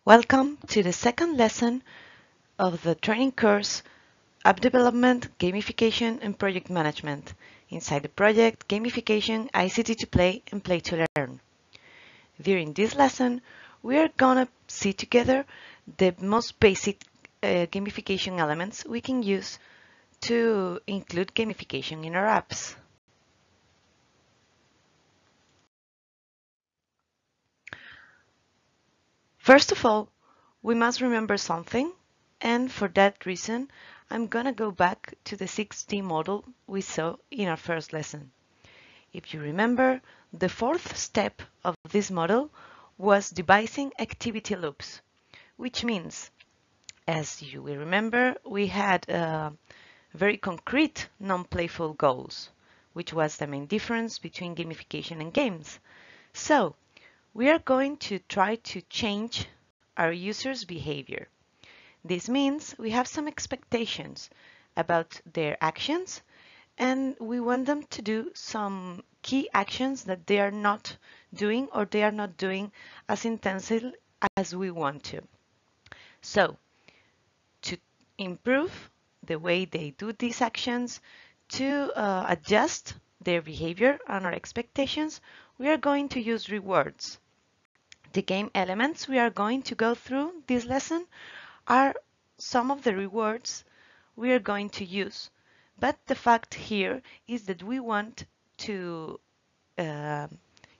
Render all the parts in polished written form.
Welcome to the second lesson of the training course App Development, Gamification and Project Management inside the project Gamification, ICT to Play and Play to Learn. During this lesson, we are gonna see together the most basic gamification elements we can use to include gamification in our apps. First of all, we must remember something, and for that reason, I'm gonna go back to the 6D model we saw in our first lesson. If you remember, the fourth step of this model was devising activity loops, which means, as you will remember, we had very concrete non-playful goals, which was the main difference between gamification and games. So, we are going to try to change our users' behavior. This means we have some expectations about their actions, and we want them to do some key actions that they are not doing, or they are not doing as intensely as we want to. So, to improve the way they do these actions, to adjust their behavior and our expectations, we are going to use rewards. The game elements we are going to go through this lesson are some of the rewards we are going to use. But the fact here is that we want to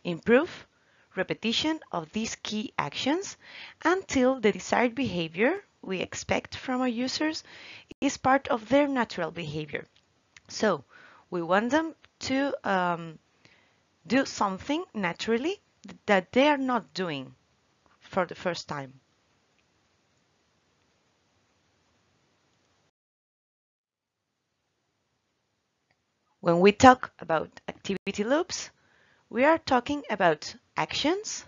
improve repetition of these key actions until the desired behavior we expect from our users is part of their natural behavior. So we want them to do something naturally that they are not doing for the first time. When we talk about activity loops, we are talking about actions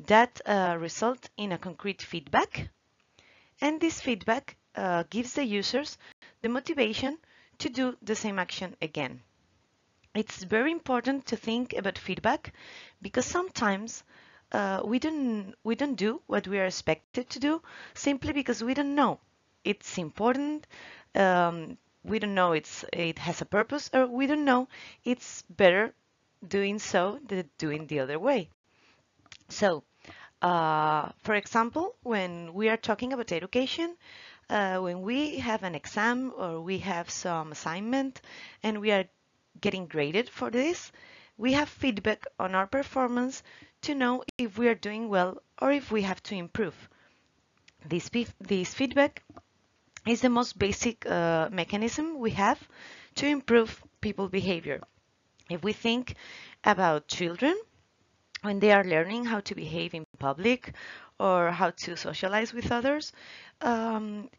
that result in a concrete feedback, and this feedback gives the users the motivation to do the same action again. It's very important to think about feedback because sometimes we don't do what we are expected to do simply because we don't know it's important, we don't know it has a purpose, or we don't know it's better doing so than doing the other way. So, for example, when we are talking about education, when we have an exam or we have some assignment and we are getting graded for this, we have feedback on our performance to know if we are doing well or if we have to improve. This feedback is the most basic mechanism we have to improve people behavior. If we think about children, when they are learning how to behave in public or how to socialize with others,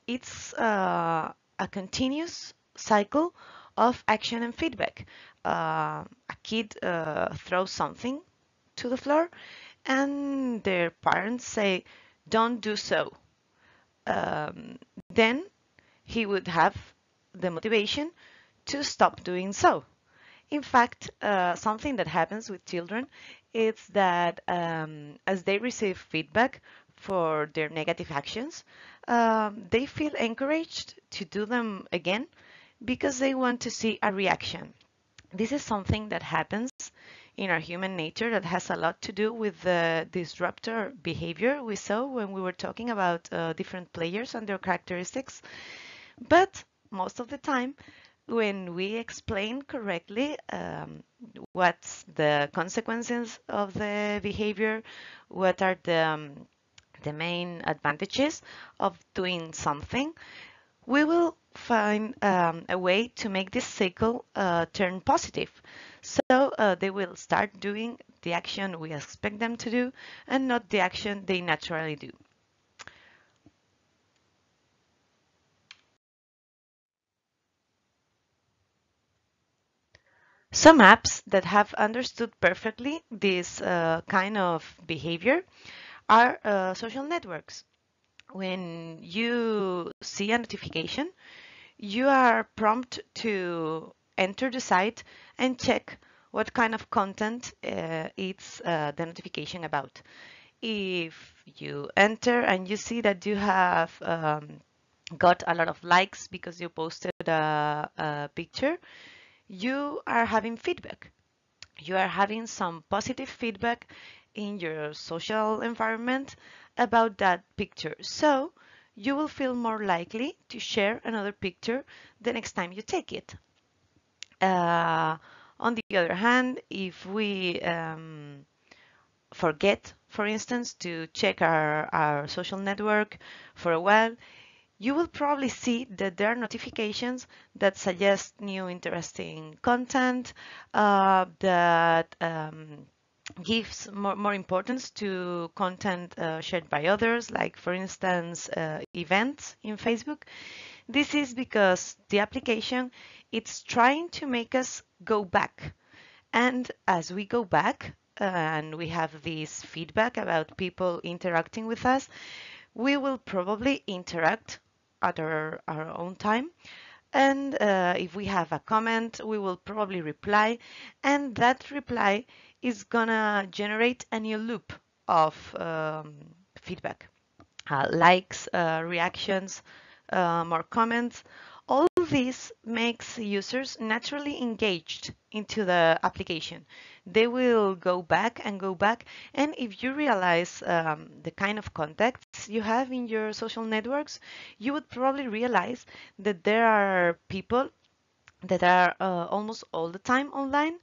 it's a continuous cycle of action and feedback. A kid throws something to the floor and their parents say, don't do so. Then he would have the motivation to stop doing so. In fact, something that happens with children is that as they receive feedback for their negative actions, they feel encouraged to do them again because they want to see a reaction. This is something that happens in our human nature that has a lot to do with the disruptor behavior we saw when we were talking about different players and their characteristics. But most of the time, when we explain correctly what's the consequences of the behavior, what are the main advantages of doing something, we will find a way to make this cycle turn positive. So they will start doing the action we expect them to do and not the action they naturally do. Some apps that have understood perfectly this kind of behavior are social networks. When you see a notification, you are prompted to enter the site and check what kind of content it's the notification about. if you enter and you see that you have got a lot of likes because you posted a picture, you are having feedback. You are having some positive feedback in your social environment about that picture. So you will feel more likely to share another picture the next time you take it. Uh, on the other hand, if we forget, for instance, to check our social network for a while, you will probably see that there are notifications that suggest new interesting content, that gives more importance to content shared by others, like for instance, events in Facebook. This is because the application, it's trying to make us go back. And as we go back and we have this feedback about people interacting with us, we will probably interact at our own time. And if we have a comment, we will probably reply. And that reply is gonna generate a new loop of feedback. Likes, reactions, more comments. All this makes users naturally engaged into the application. They will go back and go back. And if you realize the kind of contacts you have in your social networks, you would probably realize that there are people that are almost all the time online.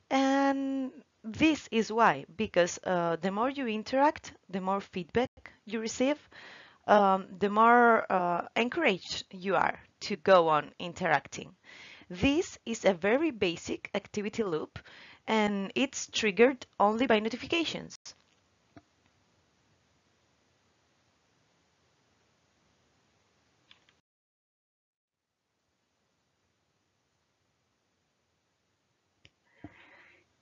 And this is why, because the more you interact, the more feedback you receive, the more encouraged you are to go on interacting. This is a very basic activity loop, and it's triggered only by notifications.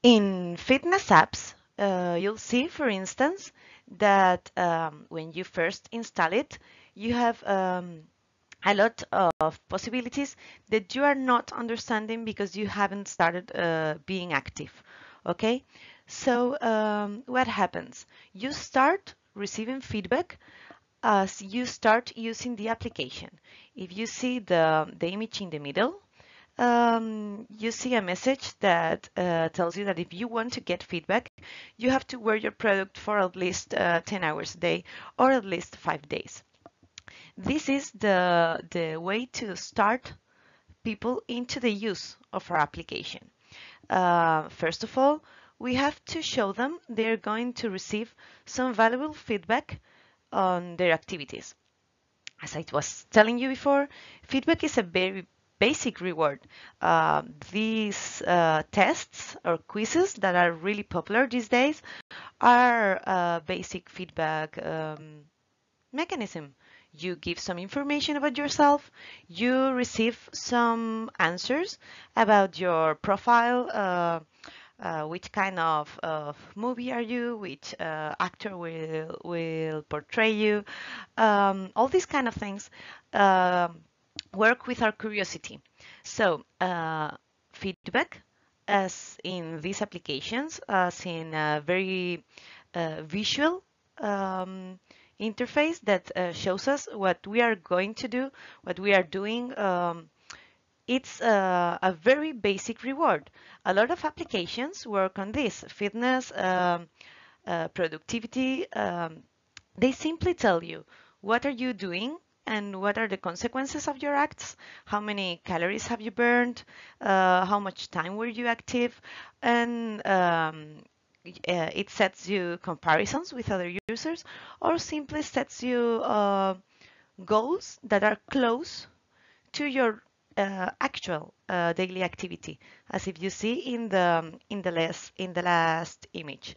In fitness apps, you'll see, for instance, that when you first install it, you have a lot of possibilities that you are not understanding because you haven't started being active. Okay, so what happens? You start receiving feedback as you start using the application. If you see the image in the middle, you see a message that tells you that if you want to get feedback, you have to wear your product for at least 10 hours a day or at least 5 days. This is the way to start people into the use of our application. First of all, we have to show them they're going to receive some valuable feedback on their activities. As I was telling you before, feedback is a very basic reward. These tests or quizzes that are really popular these days are basic feedback mechanism. You give some information about yourself, you receive some answers about your profile, which kind of movie are you, which actor will portray you, all these kind of things work with our curiosity. So feedback, as in these applications, as in a very visual interface that shows us what we are going to do, what we are doing. It's a very basic reward. A lot of applications work on this: fitness, productivity. They simply tell you what are you doing and what are the consequences of your acts, how many calories have you burned, how much time were you active, and it sets you comparisons with other users, or simply sets you goals that are close to your actual daily activity, as if you see in the last image.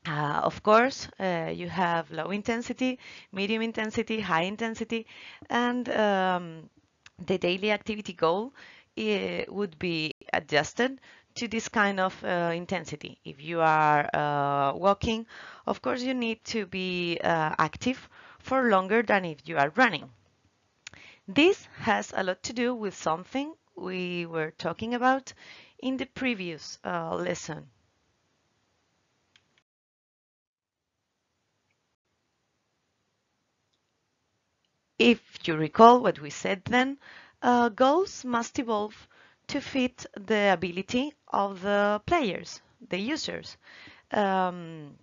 Of course, you have low intensity, medium intensity, high intensity, and the daily activity goal would be adjusted to this kind of intensity. If you are walking, of course, you need to be active for longer than if you are running. This has a lot to do with something we were talking about in the previous lesson. If you recall what we said then, goals must evolve to fit the ability of the players, the users. Um,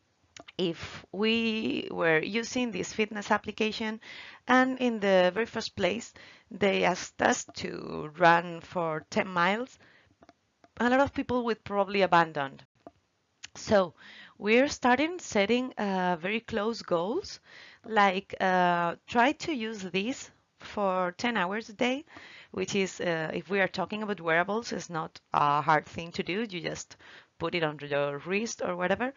if we were using this fitness application and in the very first place they asked us to run for 10 miles, a lot of people would probably abandon. So we're starting setting very close goals, like try to use this for 10 hours a day, which is, if we are talking about wearables, is not a hard thing to do. You just put it on your wrist or whatever,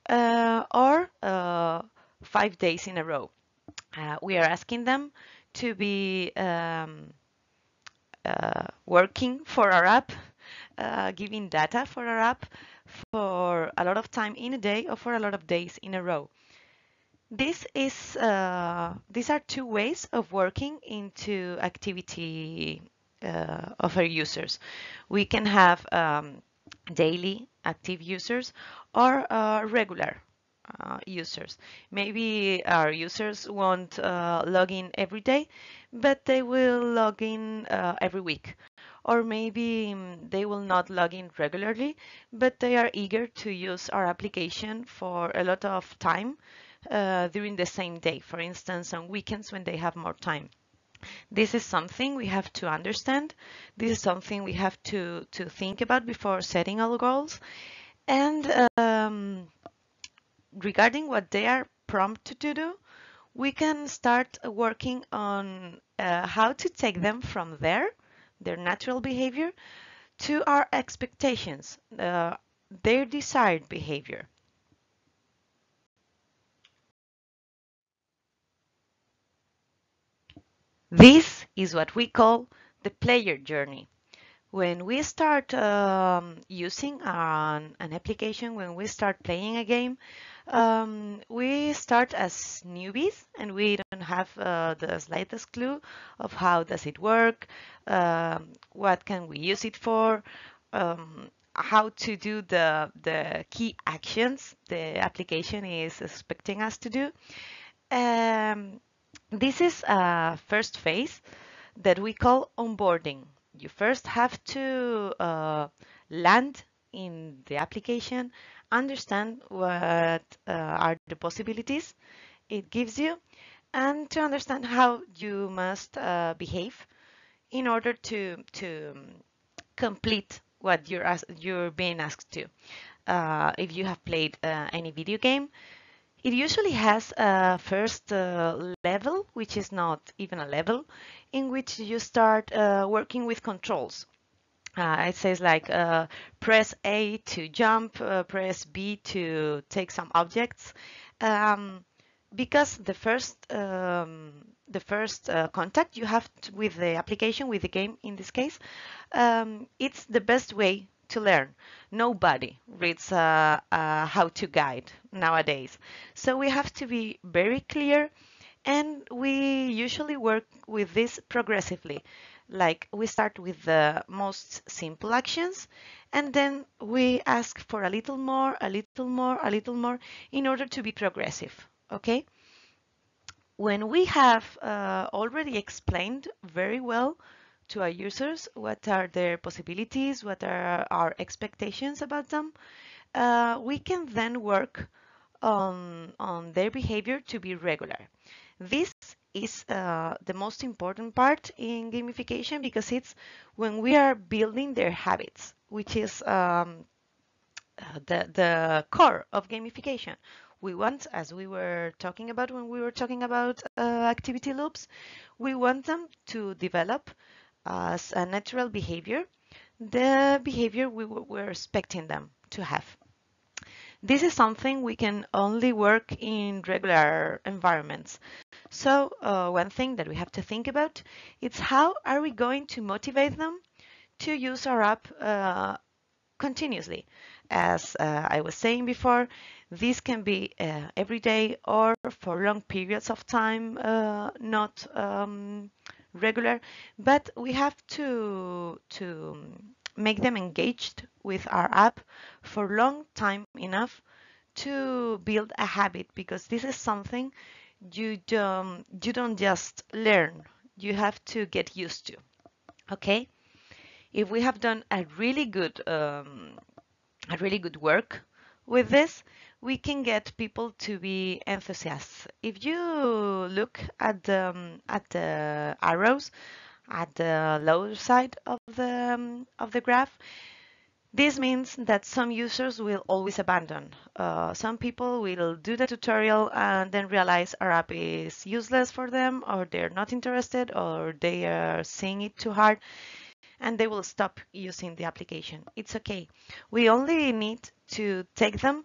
or 5 days in a row. We are asking them to be working for our app, giving data for our app for a lot of time in a day or for a lot of days in a row. These are two ways of working into activity of our users. We can have daily active users or regular users. Maybe our users won't log in every day, but they will log in every week. Or maybe they will not log in regularly, but they are eager to use our application for a lot of time during the same day, for instance, on weekends when they have more time. This is something we have to understand. This is something we have to think about before setting our goals. And regarding what they are prompted to do, we can start working on how to take them from their natural behavior, to our expectations, their desired behavior. This is what we call the player journey. When we start using an application, when we start playing a game, we start as newbies and we don't have the slightest clue of how does it work, what can we use it for, how to do the key actions the application is expecting us to do. Um, this is a first phase that we call onboarding. You first have to land in the application, understand what are the possibilities it gives you, and to understand how you must behave in order to complete what you're being asked to. If you have played any video game, it usually has a first level, which is not even a level, in which you start working with controls. It says like press A to jump, press B to take some objects, um, because the first contact you have with the application, with the game in this case, it's the best way to learn. Nobody reads a how-to guide nowadays, so we have to be very clear, and we usually work with this progressively. Like we start with the most simple actions, and then we ask for a little more, a little more, a little more in order to be progressive. Okay? When we have already explained very well to our users what are their possibilities, what are our expectations about them, we can then work on their behavior to be regular. This is the most important part in gamification, because it's when we are building their habits, which is the core of gamification. We want, as we were talking about when we were talking about activity loops, we want them to develop as a natural behavior, the behavior we're expecting them to have. This is something we can only work in regular environments. So one thing that we have to think about is how are we going to motivate them to use our app continuously. As I was saying before, this can be every day or for long periods of time, not regular, but we have to make them engaged with our app for long time enough to build a habit, because this is something you don't just learn, you have to get used to. Okay? If we have done a really good work with this, we can get people to be enthusiasts. If you look at the arrows at the lower side of the graph, this means that some users will always abandon. Some people will do the tutorial and then realize our app is useless for them, or they're not interested, or they are seeing it too hard, and they will stop using the application. It's okay. We only need to take them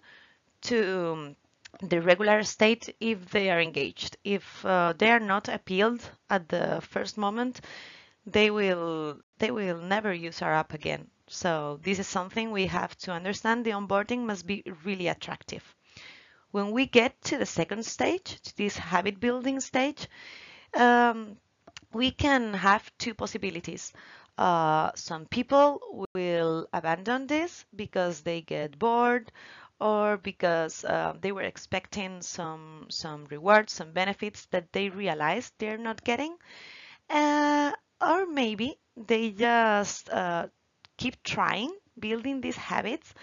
to the regular state if they are engaged. If they are not appealed at the first moment, they will never use our app again. So this is something we have to understand. The onboarding must be really attractive. When we get to the second stage, to this habit building stage, um, we can have two possibilities. Some people will abandon this because they get bored, or because they were expecting some rewards, some benefits that they realize they're not getting. Uh, or maybe they just keep trying building these habits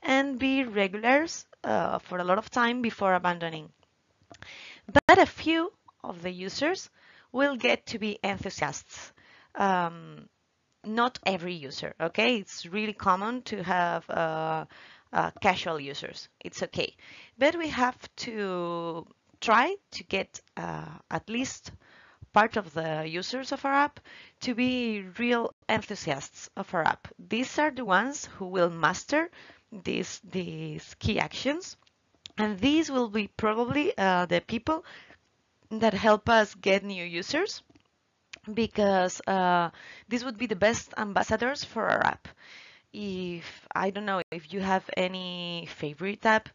and be regulars for a lot of time before abandoning. But a few of the users will get to be enthusiasts. Um, Not every user, okay? It's really common to have casual users. It's okay. But we have to try to get at least part of the users of our app to be real enthusiasts of our app. These are the ones who will master these key actions, and these will be probably the people that help us get new users, because these would be the best ambassadors for our app. If I don't know if you have any favorite app,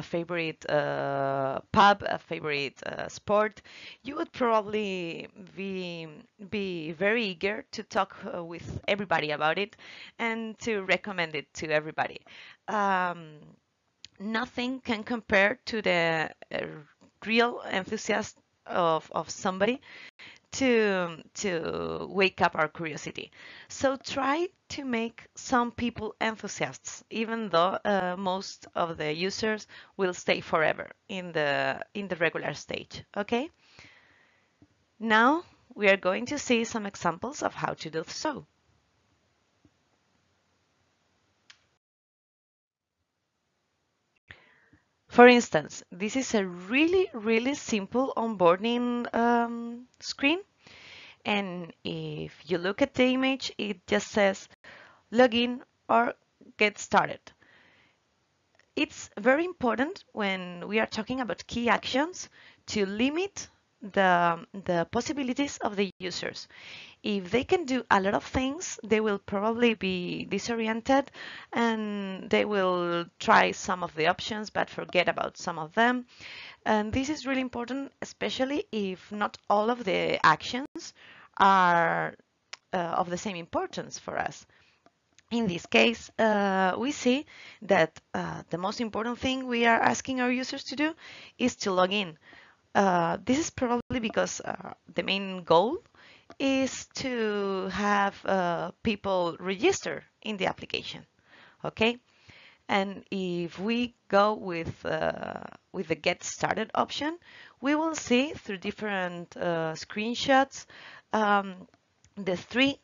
favorite pub, a favorite sport, you would probably be very eager to talk with everybody about it and to recommend it to everybody. Um, Nothing can compare to the real enthusiasm of somebody to wake up our curiosity. So try to make some people enthusiasts, even though most of the users will stay forever in the regular stage. Okay. Now we are going to see some examples of how to do so. For instance, this is a really simple onboarding screen. And if you look at the image, it just says login or get started. It's very important when we are talking about key actions to limit the possibilities of the users. If they can do a lot of things, they will probably be disoriented and they will try some of the options but forget about some of them. And this is really important, especially if not all of the actions are of the same importance for us. In this case, we see that the most important thing we are asking our users to do is to log in. This is probably because the main goal is to have people register in the application. Okay, and if we go with the get started option, we will see through different screenshots um, the three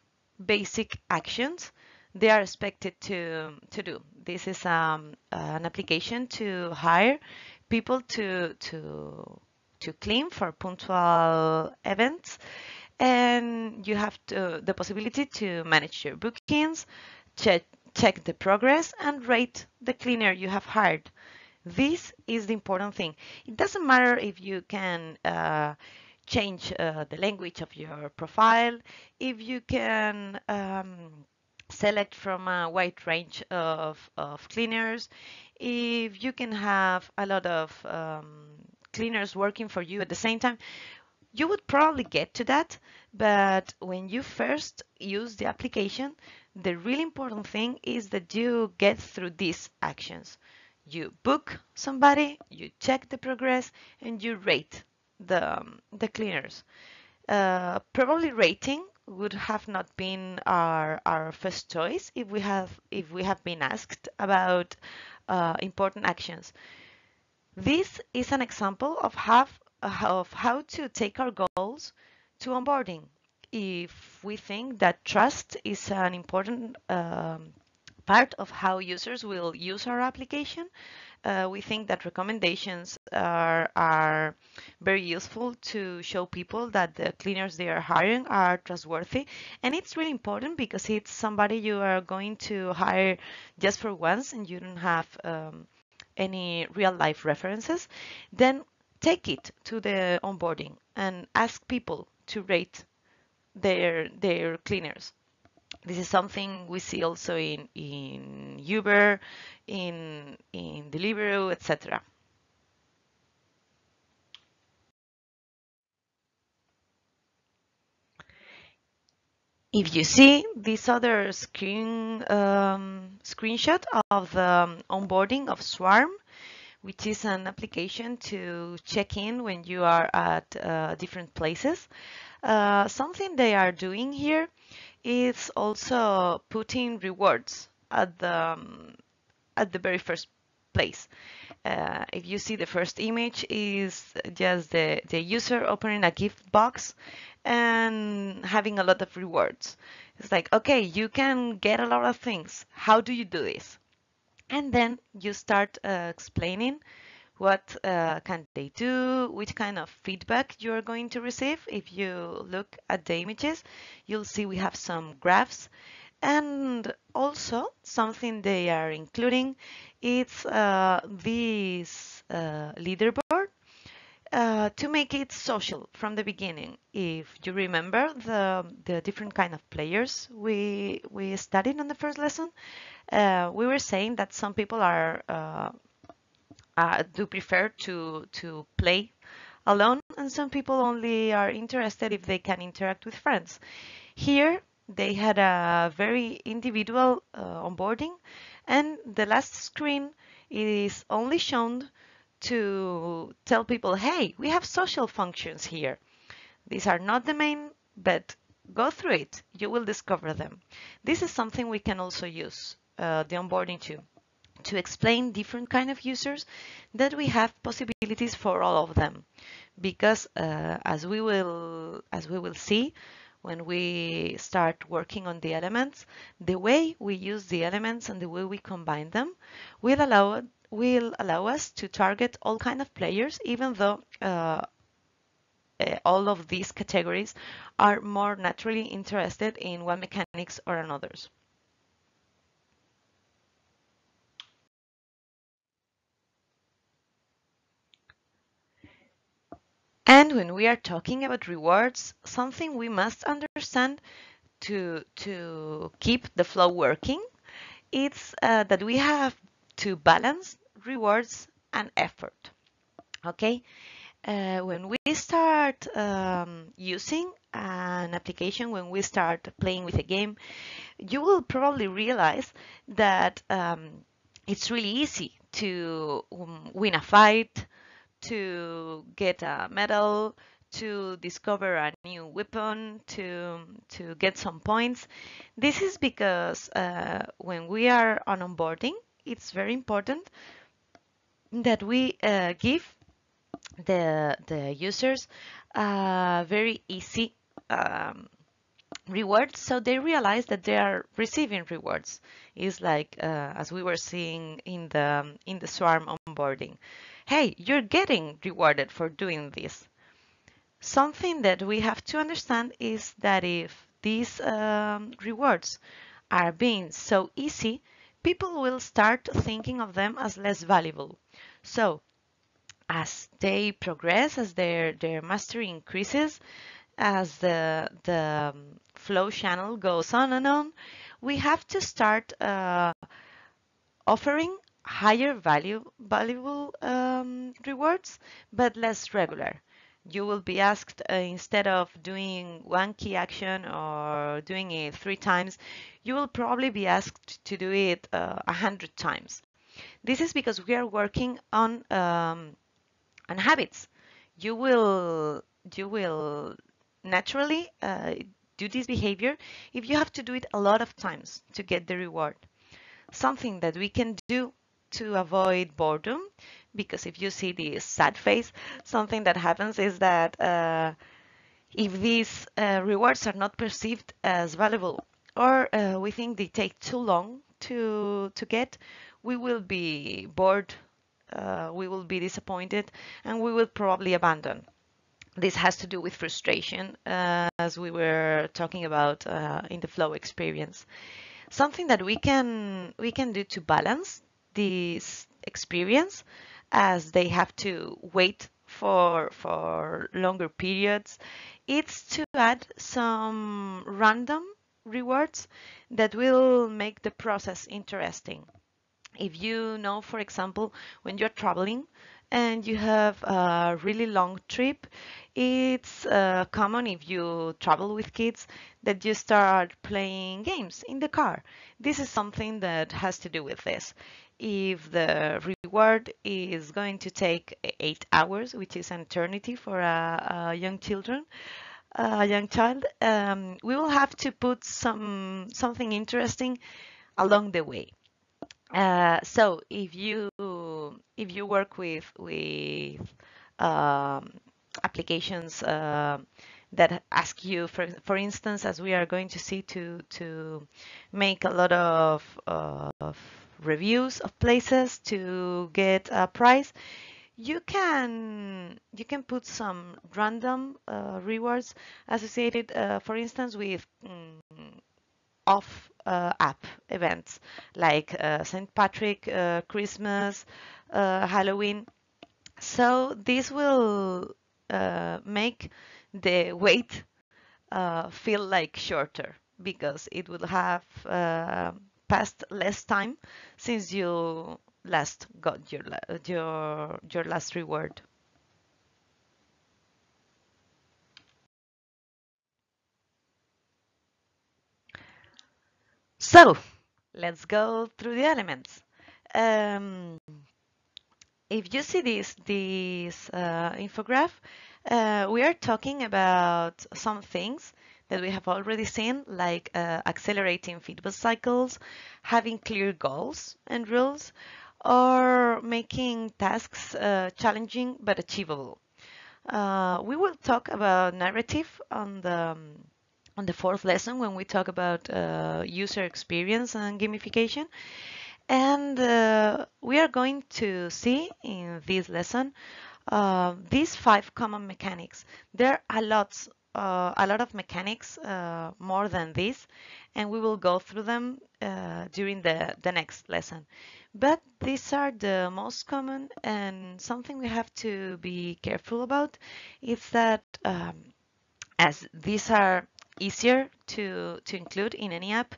basic actions they are expected to do. This is an application to hire people to clean for punctual events, and you have the possibility to manage your bookings, check check the progress, and rate the cleaner you have hired. This is the important thing. It doesn't matter if you can change the language of your profile, if you can select from a wide range of cleaners, if you can have a lot of cleaners working for you at the same time. You would probably get to that, but when you first use the application, the really important thing is that you get through these actions. You book somebody, you check the progress, and you rate the cleaners. Probably rating would have not been our first choice if we have been asked about important actions. This is an example of how to take our goals to onboarding. If we think that trust is an important part of how users will use our application, we think that recommendations are very useful to show people that the cleaners they are hiring are trustworthy. And it's really important because it's somebody you are going to hire just for once and you don't have any real life references. Then take it to the onboarding and ask people to rate their cleaners. This is something we see also in Uber, in Deliveroo, etc. If you see this other screenshot of the onboarding of Swarm, which is an application to check in when you are at different places, something they are doing here is also putting rewards at the very first place. If you see the first image is just the user opening a gift box and having a lot of rewards. It's like, okay, you can get a lot of things. How do you do this? And then you start explaining what can they do, which kind of feedback you're going to receive. If you look at the images, you'll see we have some graphs. And also something they are including is this leaderboard to make it social from the beginning. If you remember the different kind of players we studied on the first lesson, we were saying that some people do prefer to play alone, and some people only are interested if they can interact with friends. Here, they had a very individual onboarding, and the last screen is only shown to tell people, hey, we have social functions here. These are not the main, but go through it. You will discover them. This is something we can also use the onboarding to explain different kind of users that we have possibilities for all of them, because as we will see when we start working on the elements, the way we use the elements and the way we combine them will allow us to target all kind of players, even though all of these categories are more naturally interested in one mechanics or another's. And when we are talking about rewards, something we must understand to keep the flow working, it's that we have to balance rewards and effort. Okay, when we start using an application, when we start playing with a game, you will probably realize that it's really easy to win a fight, to get a medal, to discover a new weapon, to get some points. This is because when we are on onboarding, it's very important that we give the users very easy rewards, so they realize that they are receiving rewards. It's like as we were seeing in the Swarm onboarding. Hey, you're getting rewarded for doing this. Something that we have to understand is that if these rewards are being so easy, people will start thinking of them as less valuable. So as they progress, as their mastery increases, as the flow channel goes on and on, we have to start offering higher valuable rewards, but less regular. You will be asked instead of doing one key action or doing it 3 times, you will probably be asked to do it 100 times. This is because we are working on habits. you will naturally do this behavior if you have to do it a lot of times to get the reward. Something that we can do to avoid boredom, because if you see the sad face, something that happens is that if these rewards are not perceived as valuable, or we think they take too long to get, we will be bored, we will be disappointed, and we will probably abandon. This has to do with frustration, as we were talking about in the flow experience. Something that we can do to balance this experience, as they have to wait for longer periods, it's to add some random rewards that will make the process interesting. If you know, for example, when you're traveling and you have a really long trip, it's common if you travel with kids that you start playing games in the car. This is something that has to do with this. If the reward is going to take 8 hours, which is an eternity for a young child, we will have to put something interesting along the way. So if you work with um, applications that ask you, for instance, as we are going to see, to make a lot of reviews of places to get a prize, you can put some random rewards associated, for instance, with off app events like St. Patrick, Christmas, Halloween. So this will make the wait feel like shorter, because it will have passed less time since you last got your last reward. So let's go through the elements. Um, if you see this infograph, we are talking about some things that we have already seen, like accelerating feedback cycles, having clear goals and rules, or making tasks challenging but achievable. We will talk about narrative on the fourth lesson, when we talk about user experience and gamification. And we are going to see in this lesson these five common mechanics. There are a lot of mechanics more than this, and we will go through them during the next lesson. But these are the most common, and something we have to be careful about is that as these are easier to include in any app,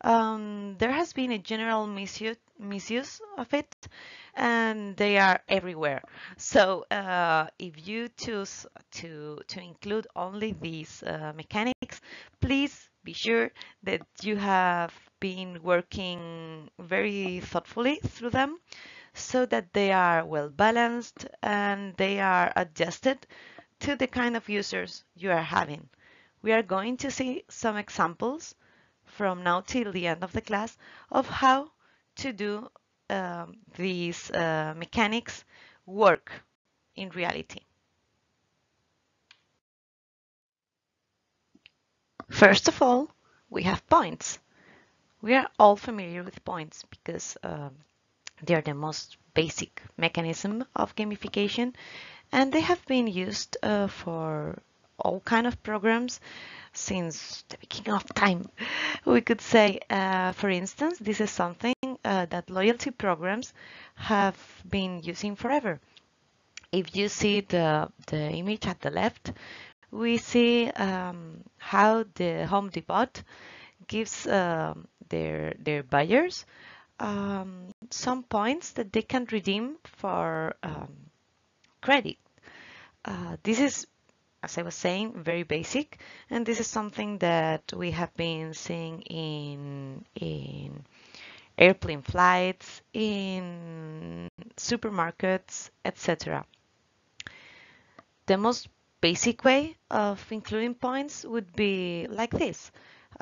there has been a general misuse of it, and they are everywhere. So if you choose to include only these mechanics, please be sure that you have been working very thoughtfully through them, so that they are well balanced and they are adjusted to the kind of users you are having. We are going to see some examples from now till the end of the class of how to do these mechanics work in reality. First of all, we have points. We are all familiar with points because they are the most basic mechanism of gamification, and they have been used for all kind of programs since the beginning of time. We could say, for instance, this is something that loyalty programs have been using forever. If you see the image at the left, we see how the Home Depot gives their buyers some points that they can redeem for credit. This is, as I was saying, very basic, and this is something that we have been seeing in airplane flights, in supermarkets, etc. The most basic way of including points would be like this.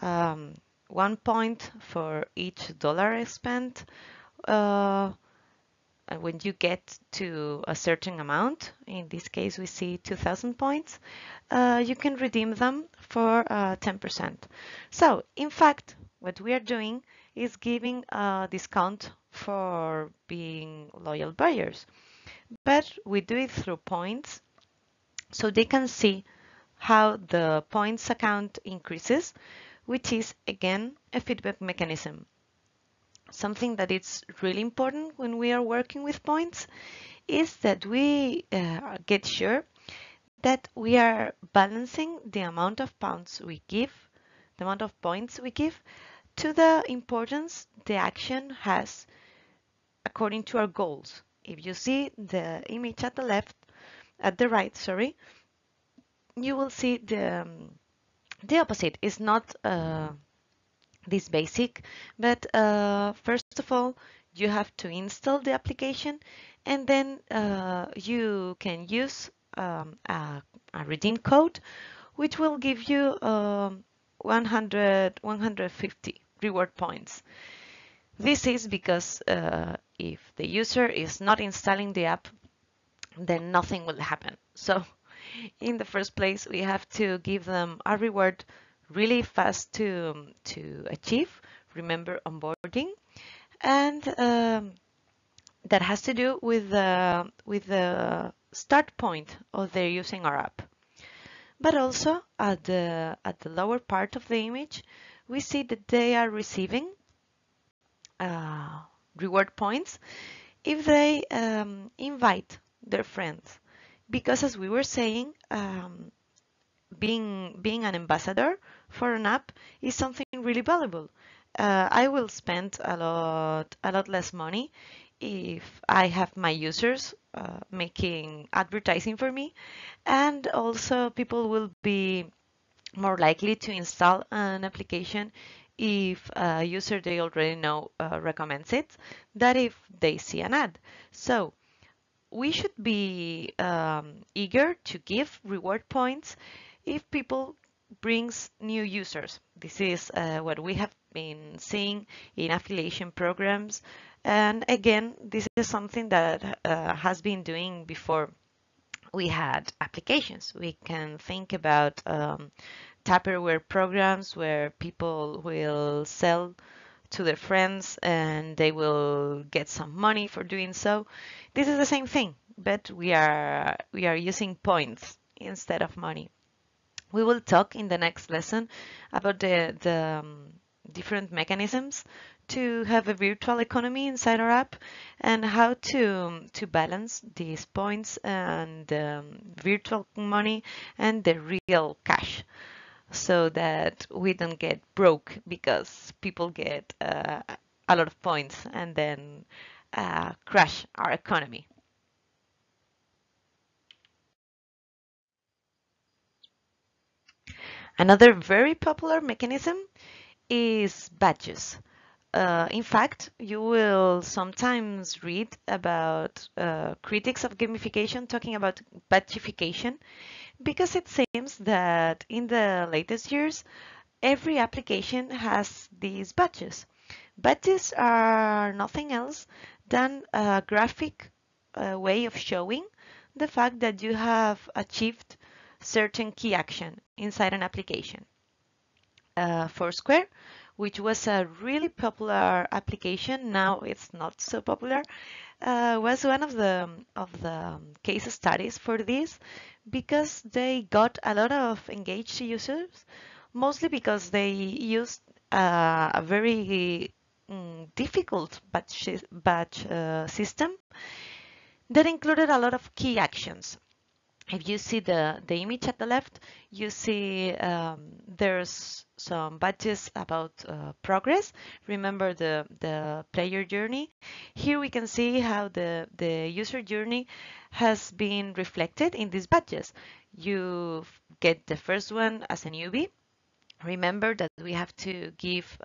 Um, 1 point for each dollar spent. And when you get to a certain amount, in this case we see 2,000 points, you can redeem them for 10%. So, in fact, what we are doing is giving a discount for being loyal buyers. But we do it through points, so they can see how the points account increases, which is again a feedback mechanism. Something that is really important when we are working with points is that we get sure that we are balancing the amount of pounds we give, the amount of points we give, to the importance the action has according to our goals. If you see the image at the left, at the right, sorry, you will see the opposite. Is not this basic, but first of all, you have to install the application, and then you can use a redeem code, which will give you 150 reward points. This is because if the user is not installing the app, then nothing will happen. So in the first place, we have to give them a reward really fast to achieve. Remember onboarding, and that has to do with the start point of their using our app. But also at the lower part of the image, we see that they are receiving uh, reward points if they invite their friends, because as we were saying, being an ambassador for an app is something really valuable. I will spend a lot less money if I have my users making advertising for me, and also people will be more likely to install an application if a user they already know recommends it, than if they see an ad. So we should be eager to give reward points if people brings new users. This is what we have been seeing in affiliation programs. And again, this is something that has been doing before we had applications. We can think about Tupperware programs where people will sell to their friends and they will get some money for doing so. This is the same thing, but we are using points instead of money. We will talk in the next lesson about the different mechanisms to have a virtual economy inside our app, and how to balance these points and virtual money and the real cash, so that we don't get broke because people get a lot of points and then crash our economy. Another very popular mechanism is badges. In fact, you will sometimes read about critics of gamification talking about badgification, because it seems that in the latest years, every application has these badges. Badges are nothing else than a graphic way of showing the fact that you have achieved certain key action inside an application. Foursquare, which was a really popular application, now it's not so popular, was one of the case studies for this, because they got a lot of engaged users, mostly because they used a very difficult batch system that included a lot of key actions. If you see the image at the left, you see there's some badges about progress. Remember the player journey. Here we can see how the user journey has been reflected in these badges. You get the first one as a newbie. Remember that we have to give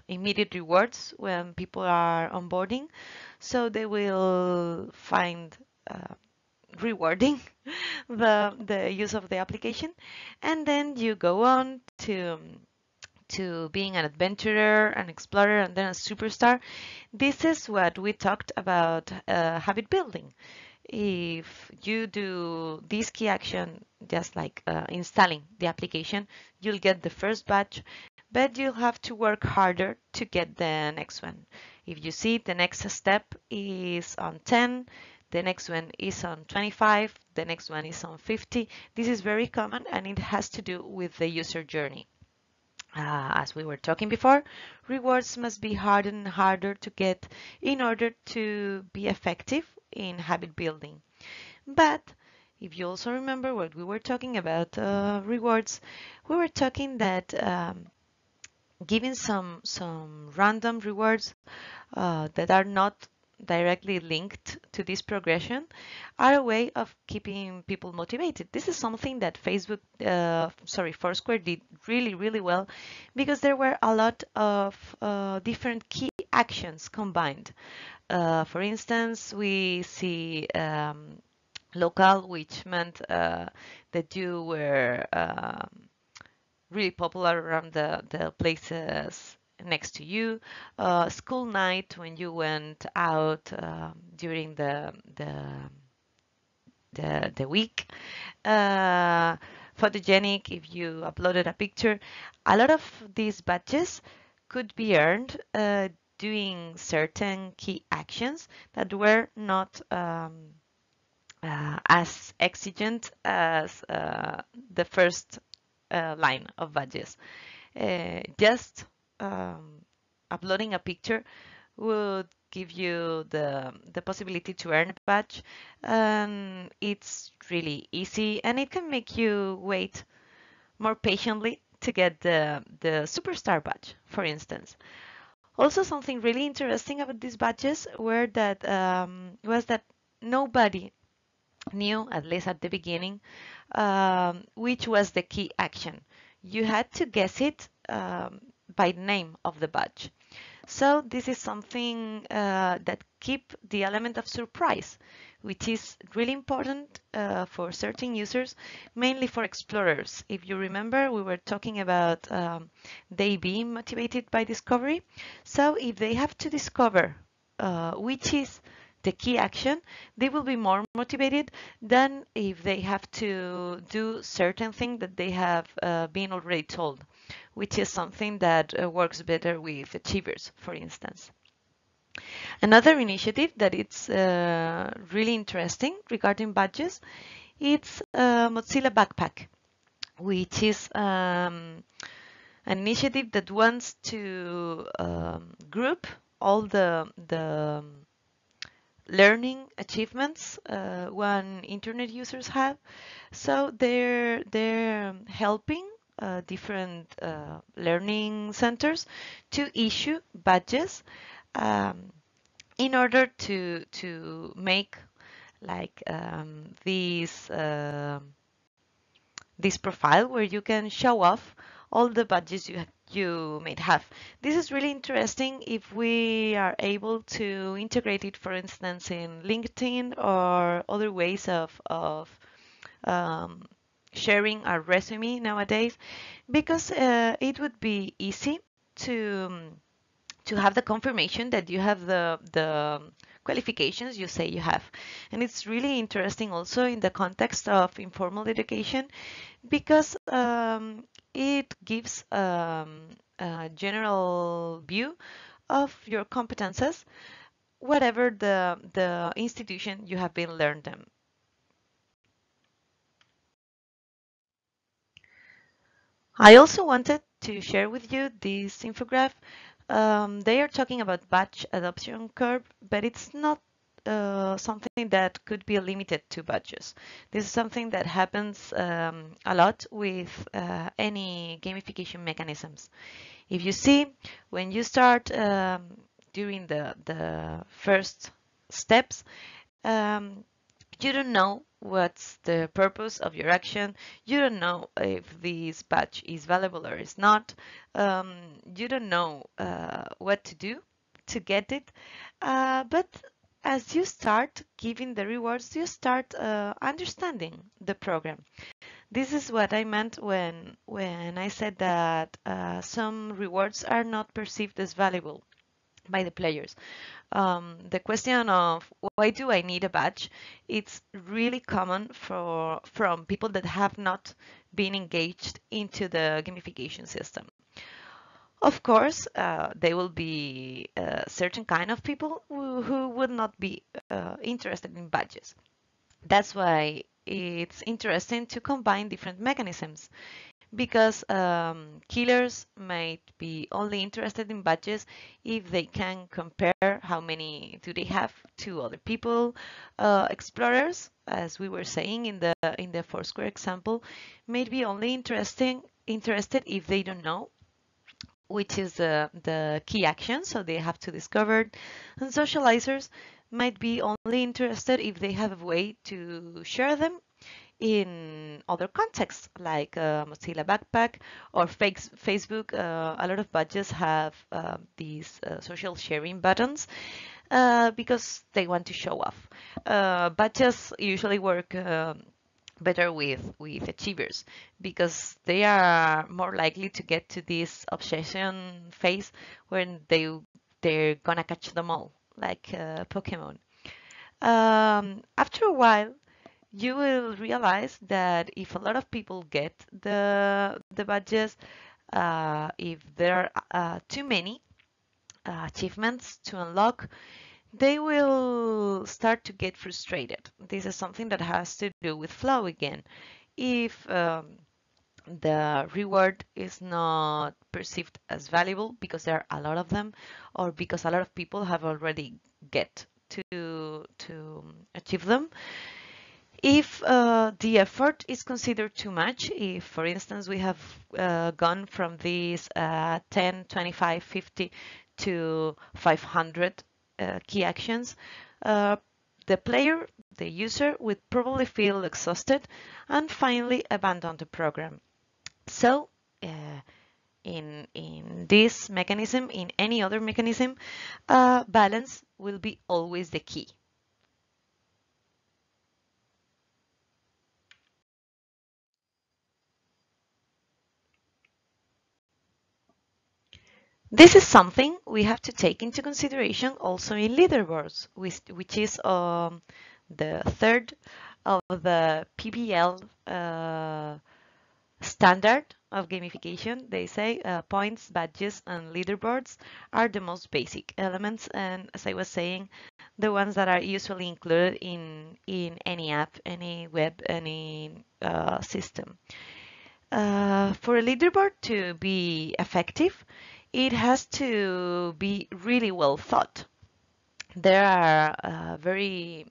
immediate rewards when people are onboarding, so they will find rewarding the use of the application, and then you go on to being an adventurer, an explorer, and then a superstar. This is what we talked about habit building. If you do this key action, just like installing the application, you'll get the first batch, but you'll have to work harder to get the next one. If you see the next step is on 10, the next one is on 25, the next one is on 50. This is very common and it has to do with the user journey. As we were talking before, rewards must be harder and harder to get in order to be effective in habit building. But if you also remember what we were talking about rewards, we were talking that giving some random rewards that are not directly linked to this progression are a way of keeping people motivated. This is something that Foursquare did really well because there were a lot of different key actions combined. For instance, we see local, which meant that you were really popular around the places next to you. School night when you went out during the week. Photogenic if you uploaded a picture. A lot of these badges could be earned doing certain key actions that were not as exigent as the first line of badges. Just uploading a picture would give you the possibility to earn a badge, and it's really easy, and it can make you wait more patiently to get the superstar badge, for instance. Also, something really interesting about these badges was that nobody knew, at least at the beginning, which was the key action. You had to guess it by name of the badge. So this is something that keep the element of surprise, which is really important for certain users, mainly for explorers. If you remember, we were talking about they being motivated by discovery. So if they have to discover which is the key action, they will be more motivated than if they have to do certain thing that they have been already told, which is something that works better with achievers, for instance. Another initiative that it's really interesting regarding badges, it's Mozilla Backpack, which is an initiative that wants to group all the learning achievements when internet users have. So they're helping different learning centers to issue badges um, in order to make like this profile where you can show off all the badges you may have. This is really interesting if we are able to integrate it, for instance, in LinkedIn or other ways of um, sharing our resume nowadays, because it would be easy to have the confirmation that you have the qualifications you say you have. And it's really interesting also in the context of informal education because it gives a general view of your competences, whatever the institution you have been learned them. I also wanted to share with you this infograph. They are talking about batch adoption curve, but it's not something that could be limited to batches. This is something that happens a lot with any gamification mechanisms. If you see, when you start during the first steps, um, you don't know what's the purpose of your action. You don't know if this batch is valuable or is not. You don't know what to do to get it. But as you start giving the rewards, you start understanding the program. This is what I meant when I said that some rewards are not perceived as valuable by the players. The question of why do I need a badge? It's really common from people that have not been engaged into the gamification system. Of course, there will be a certain kind of people who would not be interested in badges. That's why it's interesting to combine different mechanisms because killers might be only interested in badges if they can compare how many do they have to other people. Explorers, as we were saying in the Foursquare example, may be only interested if they don't know which is the key action, so they have to discover it. And socializers might be only interested if they have a way to share them in other contexts, like Mozilla Backpack or Facebook. A lot of badges have these social sharing buttons because they want to show off. Badges usually work better with achievers because they are more likely to get to this obsession phase when they're gonna catch them all, like Pokemon. After a while, you will realize that if a lot of people get the badges, if there are too many achievements to unlock, they will start to get frustrated. This is something that has to do with flow again. If the reward is not perceived as valuable because there are a lot of them, or because a lot of people have already get to achieve them. If the effort is considered too much, if, for instance, we have gone from these 10, 25, 50 to 500 key actions, uh, the player, the user, would probably feel exhausted and finally abandon the program. So, in this mechanism, in any other mechanism, balance will be always the key. This is something we have to take into consideration also in leaderboards, which is the third of the PBL standard of gamification. They say points, badges, and leaderboards are the most basic elements, and as I was saying, the ones that are usually included in any app, any web, any system. For a leaderboard to be effective, it has to be really well thought. There are very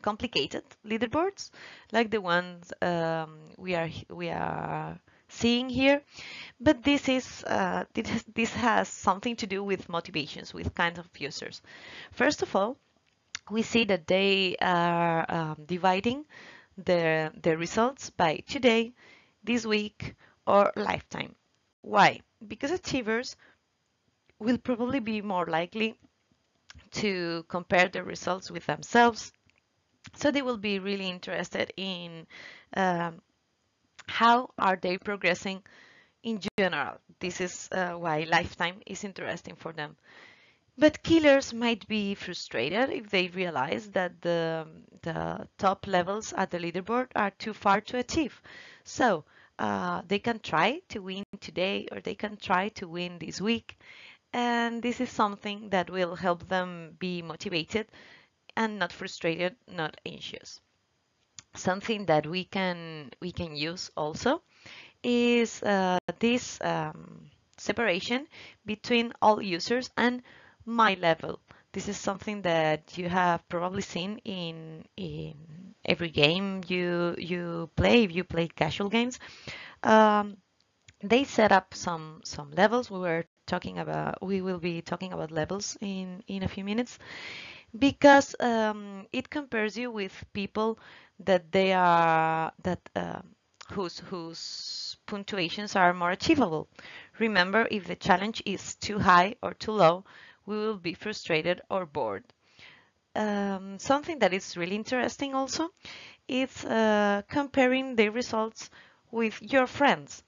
complicated leaderboards, like the ones we are seeing here. But this has something to do with motivations, with kinds of users. First of all, we see that they are dividing the results by today, this week, or lifetime. Why? Because achievers will probably be more likely to compare the results with themselves. So they will be really interested in um, how are they progressing in general. This is why lifetime is interesting for them. But killers might be frustrated if they realize that the top levels at the leaderboard are too far to achieve. So they can try to win today, or they can try to win this week. And this is something that will help them be motivated and not frustrated, not anxious. Something that we can use also is this separation between all users and my level. This is something that you have probably seen in every game you play. If you play casual games, um, they set up some levels. We will be talking about levels in a few minutes, because it compares you with people that they are that whose punctuations are more achievable. Remember, if the challenge is too high or too low, we will be frustrated or bored. Something that is really interesting also is comparing the results with your friends,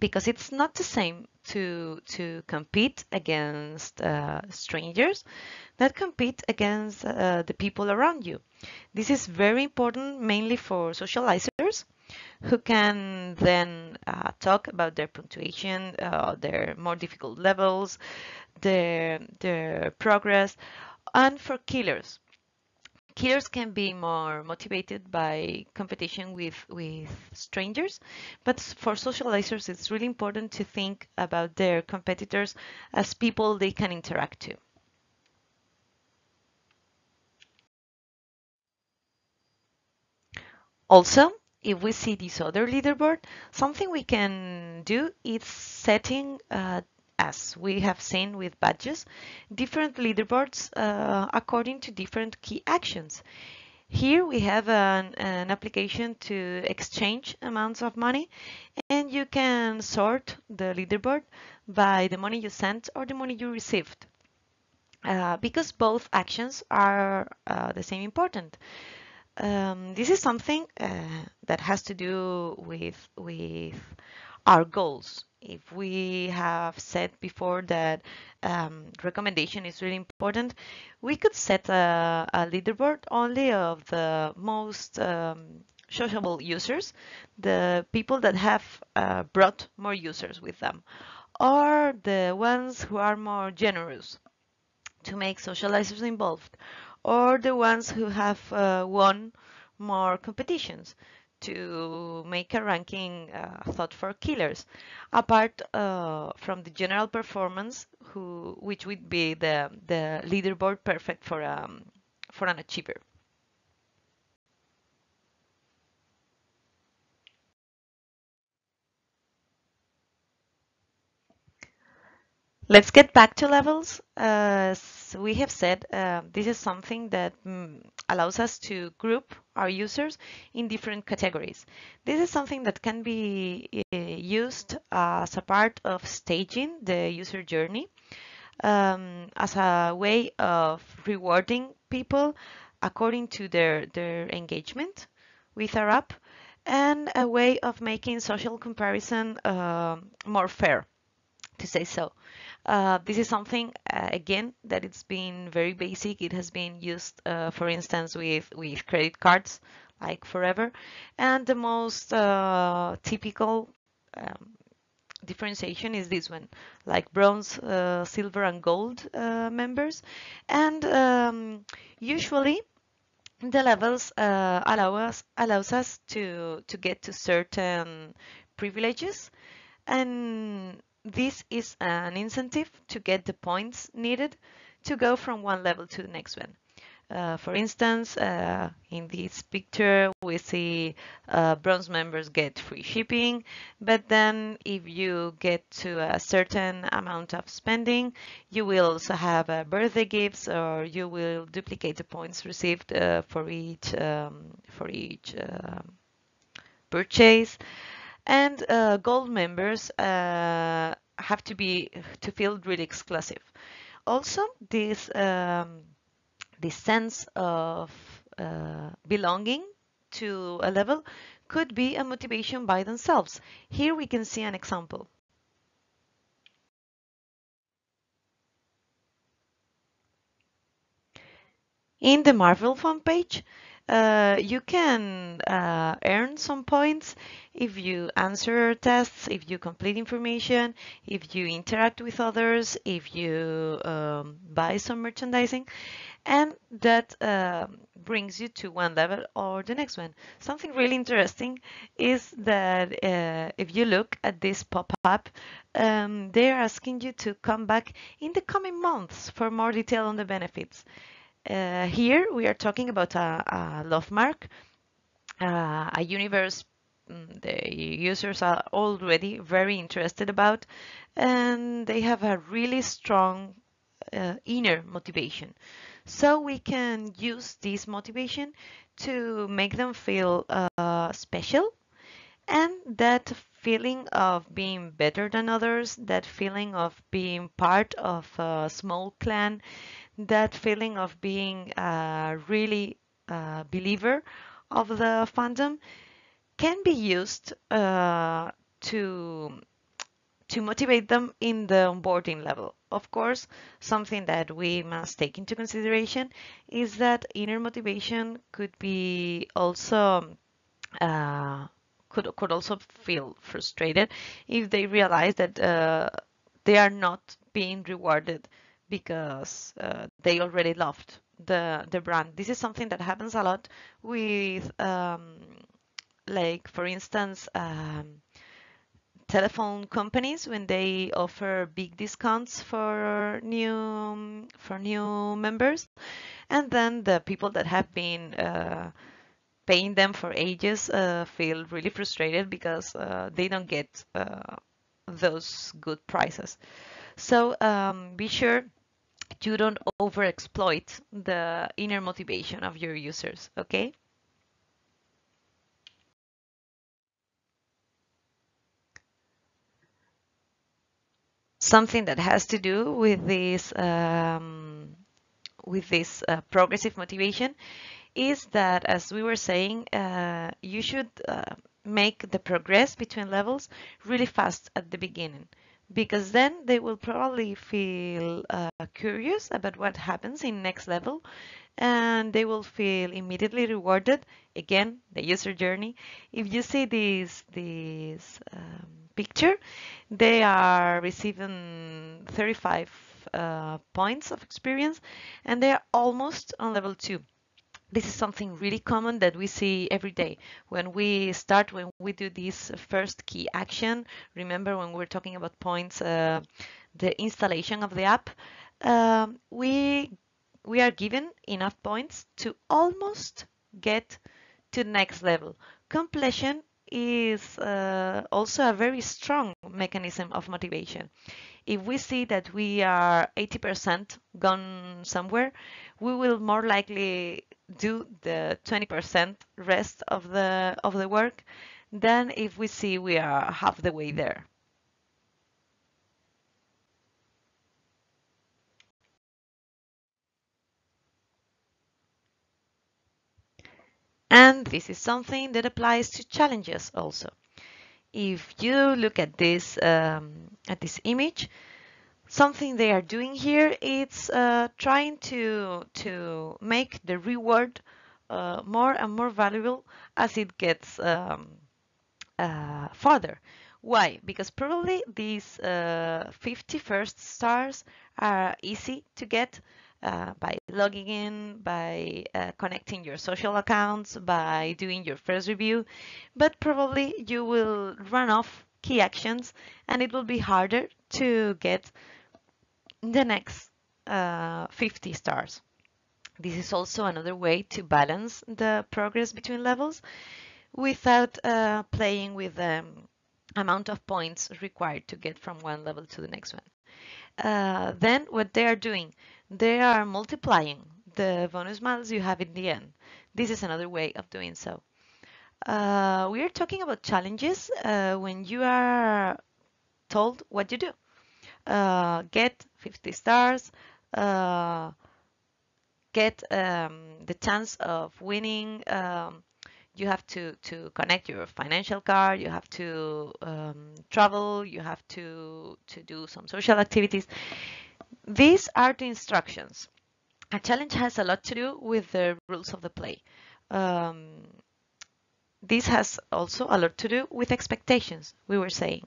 because it's not the same to compete against strangers that compete against the people around you. This is very important, mainly for socializers who can then talk about their punctuation, their more difficult levels, their progress, and for killers. Killers can be more motivated by competition with strangers, but for socializers, it's really important to think about their competitors as people they can interact to. Also, if we see this other leaderboard, something we can do is setting, as we have seen with badges, different leaderboards according to different key actions. Here we have an application to exchange amounts of money, and you can sort the leaderboard by the money you sent or the money you received. Because both actions are the same important. This is something that has to do with our goals. If we have said before that recommendation is really important, we could set a leaderboard only of the most sociable users, the people that have brought more users with them, or the ones who are more generous to make socializers involved, or the ones who have won more competitions to make a ranking thought for killers, apart from the general performance, which would be the leaderboard perfect for an achiever. Let's get back to levels. As we have said, this is something that allows us to group our users in different categories. This is something that can be used as a part of staging the user journey, as a way of rewarding people according to their engagement with our app, and a way of making social comparison more fair, to say so. This is something, again, that it's been very basic. It has been used, for instance, with credit cards, like forever. And the most typical differentiation is this one, like bronze, silver, and gold members. And usually, the levels allows us to get to certain privileges, and this is an incentive to get the points needed to go from one level to the next one. For instance, in this picture, we see bronze members get free shipping, but then if you get to a certain amount of spending, you will also have birthday gifts, or you will duplicate the points received for each purchase. And gold members have to feel really exclusive. Also, this sense of belonging to a level could be a motivation by themselves. Here we can see an example. In the Marvel fan page, you can earn some points if you answer tests, if you complete information, if you interact with others, if you buy some merchandising, and that brings you to one level or the next one. Something really interesting is that if you look at this pop-up, they're asking you to come back in the coming months for more detail on the benefits. Here we are talking about a love mark, a universe the users are already very interested about, and they have a really strong inner motivation. So we can use this motivation to make them feel special, and that feeling of being better than others, that feeling of being part of a small clan, that feeling of being a really believer of the fandom can be used to motivate them in the onboarding level. Of course, something that we must take into consideration is that inner motivation could be also uh, could also feel frustrated if they realize that they are not being rewarded because they already loved the brand. This is something that happens a lot with like for instance telephone companies when they offer big discounts for new members, and then the people that have been paying them for ages feel really frustrated because they don't get those good prices. So be sure you don't overexploit the inner motivation of your users, okay? Something that has to do with this progressive motivation is that, as we were saying, you should make the progress between levels really fast at the beginning, because then they will probably feel curious about what happens in next level, and they will feel immediately rewarded. Again, the user journey. If you see this picture, they are receiving 35 points of experience, and they are almost on level 2. This is something really common that we see every day. When we do this first key action, remember when we're talking about points, the installation of the app, we are given enough points to almost get to the next level. Completion is also a very strong mechanism of motivation. If we see that we are 80% gone somewhere, we will more likely do the 20% rest of the work than if we see we are half the way there. And this is something that applies to challenges also. If you look at this image, something they are doing here is trying to make the reward more and more valuable as it gets further. Why? Because probably these 50 first stars are easy to get by logging in, by connecting your social accounts, by doing your first review, but probably you will run off key actions and it will be harder to get the next 50 stars. This is also another way to balance the progress between levels without playing with the amount of points required to get from one level to the next one. Then what they are doing, they are multiplying the bonus miles you have in the end. This is another way of doing so. We are talking about challenges when you are told what you do. Get 50 stars, uh, get the chance of winning. You have to connect your financial card. You have to travel. You have to do some social activities. These are the instructions. A challenge has a lot to do with the rules of the play. Um, this has also a lot to do with expectations. We were saying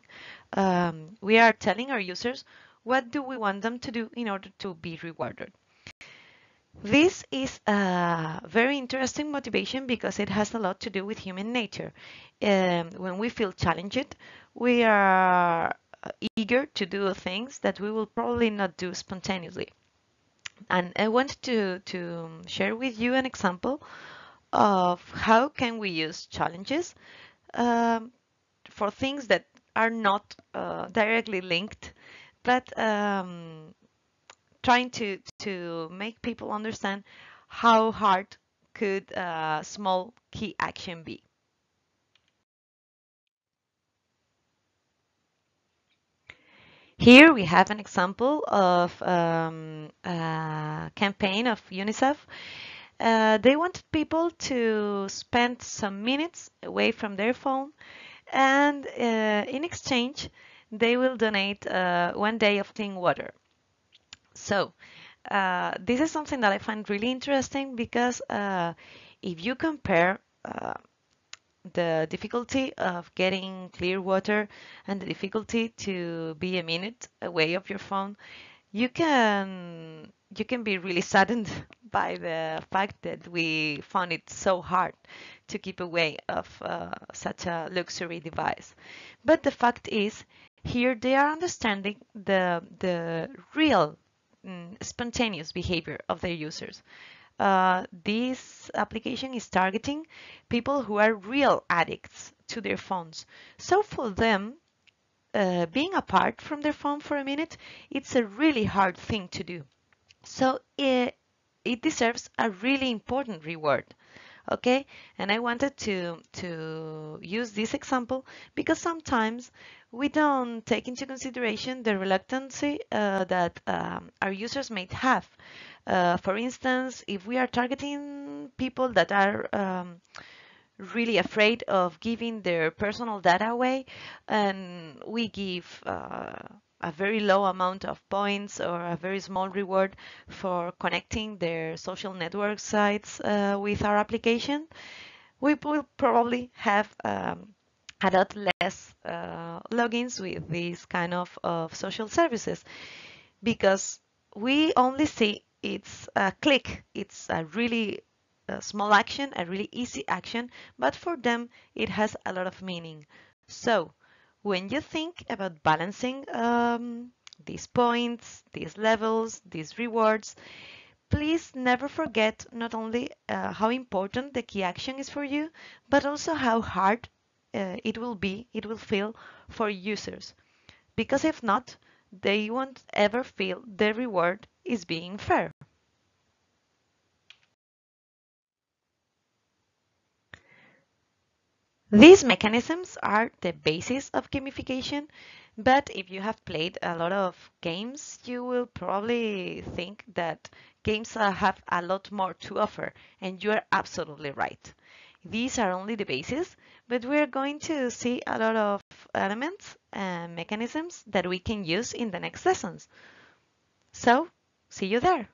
we are telling our users what do we want them to do in order to be rewarded. This is a very interesting motivation because it has a lot to do with human nature. When we feel challenged, we are eager to do things that we will probably not do spontaneously. And I want to share with you an example of how can we use challenges um, for things that are not directly linked, but trying to make people understand how hard could a small key action be. Here we have an example of a campaign of UNICEF. They wanted people to spend some minutes away from their phone, and in exchange, they will donate 1 day of clean water. So, this is something that I find really interesting because if you compare the difficulty of getting clear water and the difficulty to be a minute away of your phone, you can be really saddened by the fact that we found it so hard to keep away of such a luxury device. But the fact is, here they are understanding the real spontaneous behavior of their users. This application is targeting people who are real addicts to their phones. So for them, being apart from their phone for a minute, it's a really hard thing to do. So it deserves a really important reward. Okay, and I wanted to use this example because sometimes we don't take into consideration the reluctancy that our users might have. For instance, if we are targeting people that are really afraid of giving their personal data away, and we give a very low amount of points or a very small reward for connecting their social network sites with our application, we will probably have a lot less logins with these kind of social services because we only see it's a click, it's a really small action, a really easy action, but for them it has a lot of meaning. So when you think about balancing these points, these levels, these rewards, please never forget not only how important the key action is for you, but also how hard it will feel for users. Because if not, they won't ever feel the reward is being fair. These mechanisms are the basis of gamification, but if you have played a lot of games, you will probably think that games have a lot more to offer, and you are absolutely right. These are only the basis, but we're going to see a lot of elements and mechanisms that we can use in the next lessons. So, see you there.